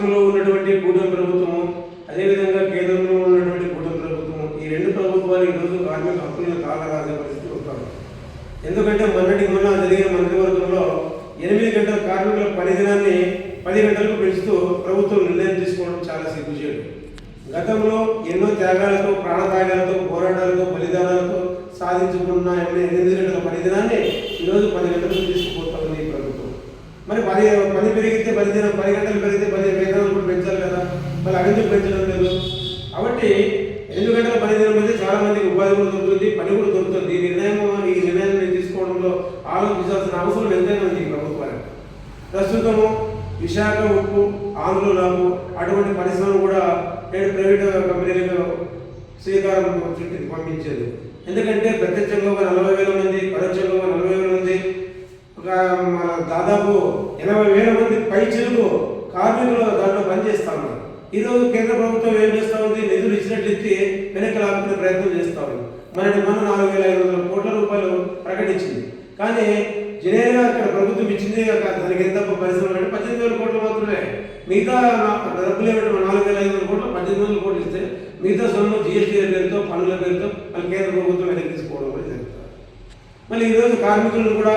రాష్ట్రంలో ఉన్నటువంటి కూటమి ప్రభుత్వము, అదేవిధంగా కేంద్రంలో ఉన్నటువంటి కూటమి ప్రభుత్వము, ఈ రెండు ప్రభుత్వాలు ఈరోజు కార్మిక హక్కులను కాలరాసే పరిస్థితి వస్తారు. ఎందుకంటే మొన్న జరిగిన మంత్రివర్గంలో 8 గంటల కార్మికుల పని దినాన్ని 10 గంటలకు పెంచుతూ ప్రభుత్వం నిర్ణయం తీసుకోవడం చాలా సిగ్గుచేటు. గతంలో ఎన్నో త్యాగాలతో, ప్రాణత్యాగాలతో, పోరాటాలతో, బలిదానాలతో సాధించుకున్న 8 గంటల పని దినాన్ని ఈరోజు 10 గంటలకు తీసుకుపోతుంది ఈ ప్రభుత్వం. మరి పని పెరిగితే 10 గంటలు పెరిగితే 10 వేతనాలు కూడా పెంచాలి కదా, మరి అవిందుకు పెంచడం లేదు. కాబట్టి 8 గంటల పని దినం అయితే చాలా మందికి ఉపాధి కూడా దొరుకుతుంది, పని కూడా దొరుకుతుంది. ఈ నిర్ణయాన్ని తీసుకోవడంలో ఆలోచించాల్సిన అవసరం ఎంతైనా ఉంది ఈ ప్రభుత్వానికి. ప్రస్తుతము విశాఖ ఉక్కు, ఆంధ్ర లాభు అటువంటి పరిశ్రమలు కూడా ప్రైవేట్ కంపెనీలకు శ్రీకారం చుట్టి పంపించేది. ఎందుకంటే ప్రత్యక్షంగా 40,000 మంది, పరోక్షంగా 40,000 మంది, దాదాపు 80,000 మంది పైచిలుకు కార్మికులు దాంట్లో పనిచేస్తా ఉన్నారు. ఈరోజు కేంద్ర ప్రభుత్వం ఏం చేస్తూ ఉంది? నిధులు ఇచ్చినట్లు ఇచ్చి వెనక్కి లాక్కునే ప్రయత్నం చేస్తూ ఉంది. మన 4,500 కోట్ల రూపాయలు ప్రకటించింది. కానీ జనేరుగా అక్కడ ప్రభుత్వం ఇచ్చింది దానికి ఎంత పరిశ్రమలు అంటే 18,000 కోట్లు మాత్రమే. మిగతా డబ్బులు ఏమంటే 4,500 కోట్లు, 18,000 కోట్లు ఇస్తే మిగతా సొమ్ము జిఎస్టీ పేరుతో, పన్నుల పేరుతో మళ్ళీ కేంద్ర ప్రభుత్వం వెనక్కి తీసుకోవడం కూడా జరుగుతుంది. మళ్ళీ ఈరోజు కార్మికులను కూడా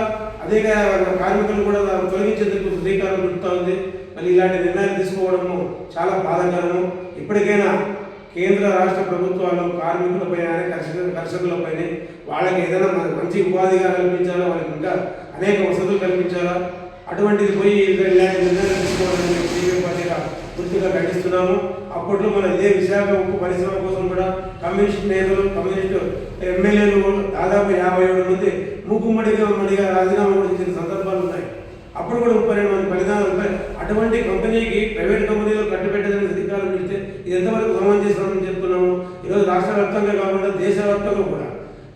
తొలగించేందుకు శ్రీకారం చుడుతూ ఉంది. మళ్ళీ ఇలాంటి నిర్ణయాలు తీసుకోవడము చాలా బాధాకరము. ఇప్పటికైనా కేంద్ర రాష్ట్ర ప్రభుత్వాలు కార్మికులపై, కర్షకులపైన వాళ్ళకి ఏదైనా మంచి ఉపాధిగా కల్పించాలా, వాళ్ళకి ఇంకా అనేక వసతులు కల్పించాలా, అటువంటిది పోయి ఇలాంటి నిర్ణయాలు తీసుకోవడం సిపిఎం పార్టీగా పూర్తిగా ఖండిస్తున్నాము. అప్పట్లో మన ఇదే విశాఖ ఉక్కు పరిశ్రమ కోసం కూడా కమ్యూనిస్ట్ నేతలు, కమ్యూనిస్టు ఎమ్మెల్యేలు దాదాపు 57 మంది మూకుమ్మడిగా రాజీనామా కూడా ఇచ్చిన సందర్భాలు ఉన్నాయి. అప్పుడు కూడా 32 మంది బలిదానాలు. అటువంటి కంపెనీకి ప్రైవేట్ కంపెనీలో కట్టుబెట్టడానికి శ్రీకారం చుడితే ఇది ఎంతవరకు సమంజసమని చెప్తున్నాము. ఈరోజు రాష్ట్ర వ్యాప్తంగా కాకుండా దేశవ్యాప్తంగా కూడా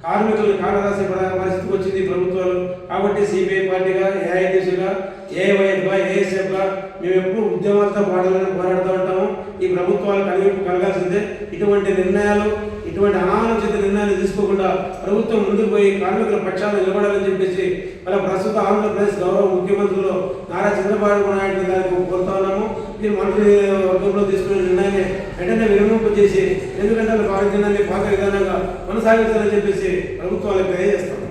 కార్మికులను కాలరాసే పరిస్థితికి వచ్చింది ప్రభుత్వాలు. కాబట్టి సిపిఐ పార్టీగా, ఏఐటీసీగా, ఏఐవైఎఫ్గా, ఏఎస్ఎఫ్గా మేము ఎప్పుడు ఉద్యమాలతో పోరాడుతూ ఉంటాము. ఈ ప్రభుత్వాలు కలగాల్సిందే. ఇటువంటి నిర్ణయాలు, ఇటువంటి అనాలోచిత నిర్ణయాలు తీసుకోకుండా ప్రభుత్వం ముందుకు పోయి కార్మికుల పక్షాన్ని నిలబడాలని చెప్పేసి మన ప్రస్తుత ఆంధ్రప్రదేశ్ గౌరవ ముఖ్యమంత్రులు నారా చంద్రబాబు నాయుడు గారికి కోరుతా ఉన్నాము. మీరు మంత్రి వర్గంలో తీసుకునే నిర్ణయాన్ని వెంటనే విరమింపజేసి 2 గంటల కార్యక్రమాన్ని పాత విధానంగా కొనసాగించాలని చెప్పేసి ప్రభుత్వాలకు తెలియజేస్తాం.